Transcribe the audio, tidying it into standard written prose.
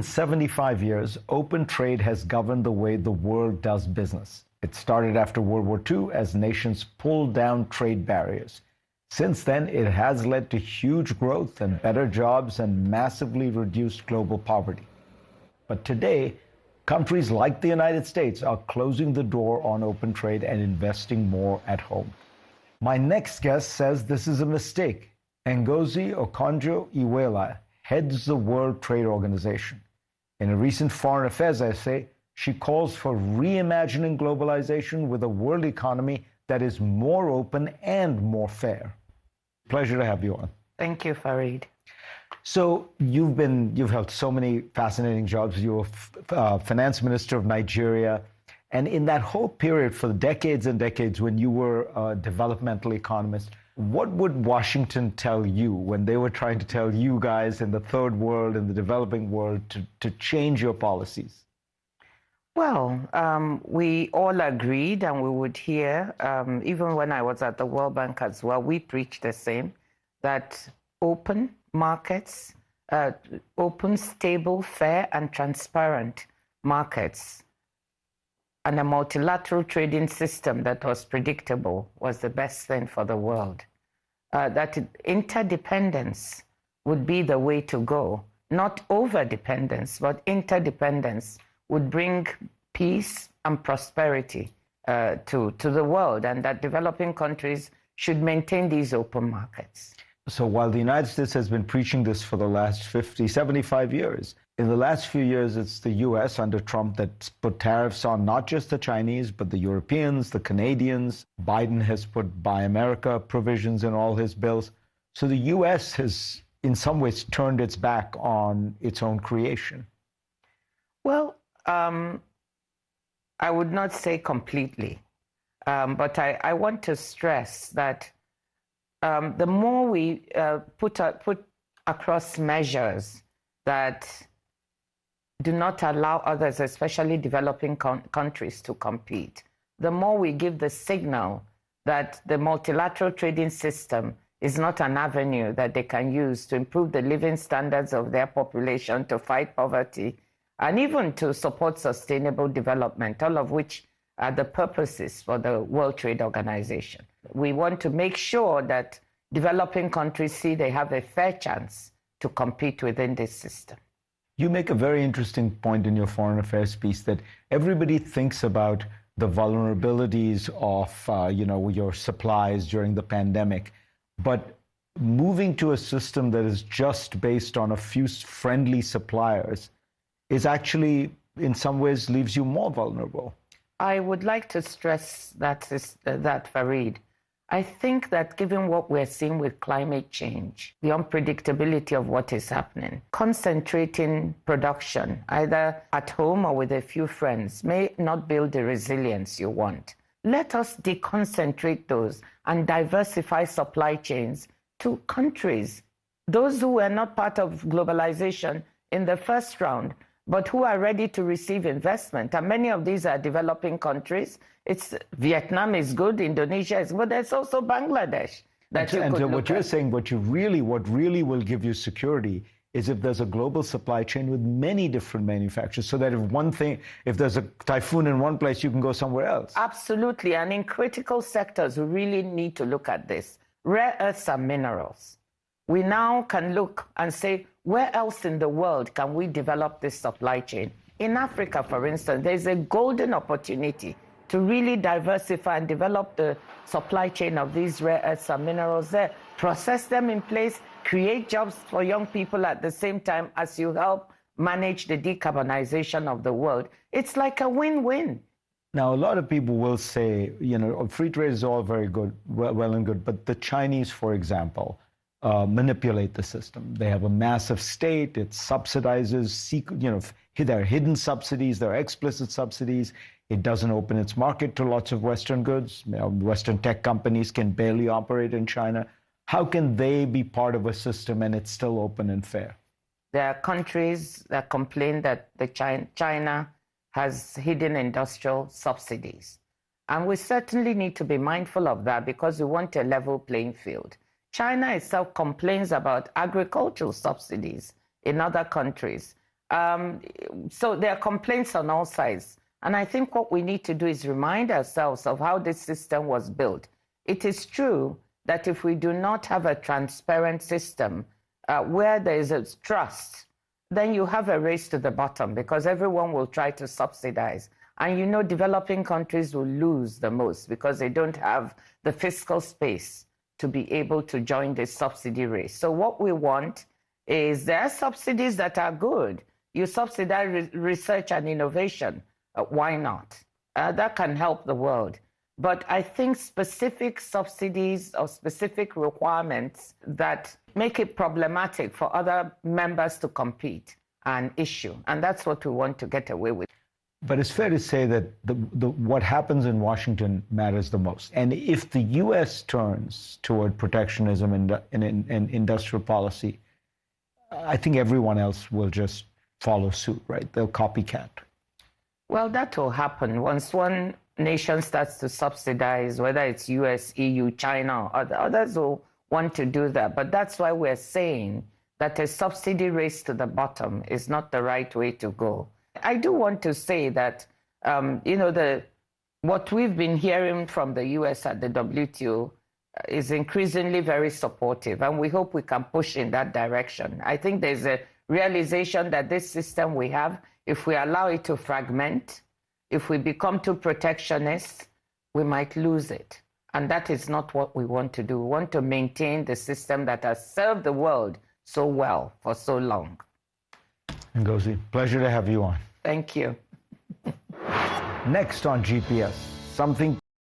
175 years, open trade has governed the way the world does business. It started after World War II as nations pulled down trade barriers. Since then, it has led to huge growth and better jobs and massively reduced global poverty. But today, countries like the United States are closing the door on open trade and investing more at home. My next guest says this is a mistake. Ngozi Okonjo-Iweala heads the World Trade Organization. In a recent Foreign Affairs essay, she calls for reimagining globalization with a world economy that is more open and more fair. Pleasure to have you on. Thank you, Fareed. So you've held so many fascinating jobs. You were finance minister of Nigeria. And in that whole period, for decades and decades, when you were a developmental economist, what would Washington tell you when they were trying to tell you guys in the third world, in the developing world, to change your policies? Well, we all agreed, and we would hear, even when I was at the World Bank as well, we preached the same, that open markets, open, stable, fair, and transparent markets, and a multilateral trading system that was predictable was the best thing for the world. That interdependence would be the way to go. Not overdependence, but interdependence would bring peace and prosperity to the world, and that developing countries should maintain these open markets. So while the United States has been preaching this for the last 50, 75 years, in the last few years, it's the U.S. under Trump that's put tariffs on not just the Chinese, but the Europeans, the Canadians. Biden has put Buy America provisions in all his bills. So the U.S. has, in some ways, turned its back on its own creation. Well, I would not say completely, but I want to stress that the more we put across measures that do not allow others, especially developing countries, to compete, the more we give the signal that the multilateral trading system is not an avenue that they can use to improve the living standards of their population, to fight poverty, and even to support sustainable development, all of which are the purposes for the World Trade Organization. We want to make sure that developing countries see they have a fair chance to compete within this system. You make a very interesting point in your foreign affairs piece that everybody thinks about the vulnerabilities of your supplies during the pandemic, but moving to a system that is just based on a few friendly suppliers is actually, in some ways, leaves you more vulnerable. I would like to stress that, Fareed. I think that given what we're seeing with climate change, the unpredictability of what is happening, concentrating production, either at home or with a few friends, may not build the resilience you want. Let us deconcentrate those and diversify supply chains to countries, those who were not part of globalization in the first round, but who are ready to receive investment. And many of these are developing countries. Vietnam is good, Indonesia is good, but there's also Bangladesh. What you're saying, what really will give you security is if there's a global supply chain with many different manufacturers, so that if there's a typhoon in one place, you can go somewhere else. Absolutely, and in critical sectors, we really need to look at this. Rare earths and minerals. We now can look and say, where else in the world can we develop this supply chain? In Africa, for instance, there's a golden opportunity to really diversify and develop the supply chain of these rare earths and minerals there, process them in place, create jobs for young people at the same time as you help manage the decarbonization of the world. It's like a win-win. Now, a lot of people will say, free trade is all very good, well and good, but the Chinese, for example, manipulate the system. They have a massive state. It subsidizes, there are hidden subsidies, there are explicit subsidies. It doesn't open its market to lots of Western goods. Western tech companies can barely operate in China. How can they be part of a system and it's still open and fair? There are countries that complain that China has hidden industrial subsidies. And we certainly need to be mindful of that because we want a level playing field. China itself complains about agricultural subsidies in other countries. So there are complaints on all sides. And I think what we need to do is remind ourselves of how this system was built. It is true that if we do not have a transparent system where there is a trust, then you have a race to the bottom because everyone will try to subsidize. And you know, developing countries will lose the most because they don't have the fiscal space to be able to join this subsidy race. So what we want is there are subsidies that are good. You subsidize research and innovation. Why not? That can help the world. But I think specific subsidies or specific requirements that make it problematic for other members to compete are an issue. And that's what we want to get away with. But it's fair to say that what happens in Washington matters the most. And if the U.S. turns toward protectionism and industrial policy, I think everyone else will just follow suit, right? They'll copycat. Well, that will happen once one nation starts to subsidize, whether it's US, EU, China, or others will want to do that. But that's why we're saying that a subsidy race to the bottom is not the right way to go. I do want to say that, what we've been hearing from the US at the WTO is increasingly very supportive, and we hope we can push in that direction. I think there's a realization that this system we have, if we allow it to fragment, if we become too protectionist, we might lose it. And that is not what we want to do. We want to maintain the system that has served the world so well for so long. Ngozi, pleasure to have you on. Thank you. Next on GPS, something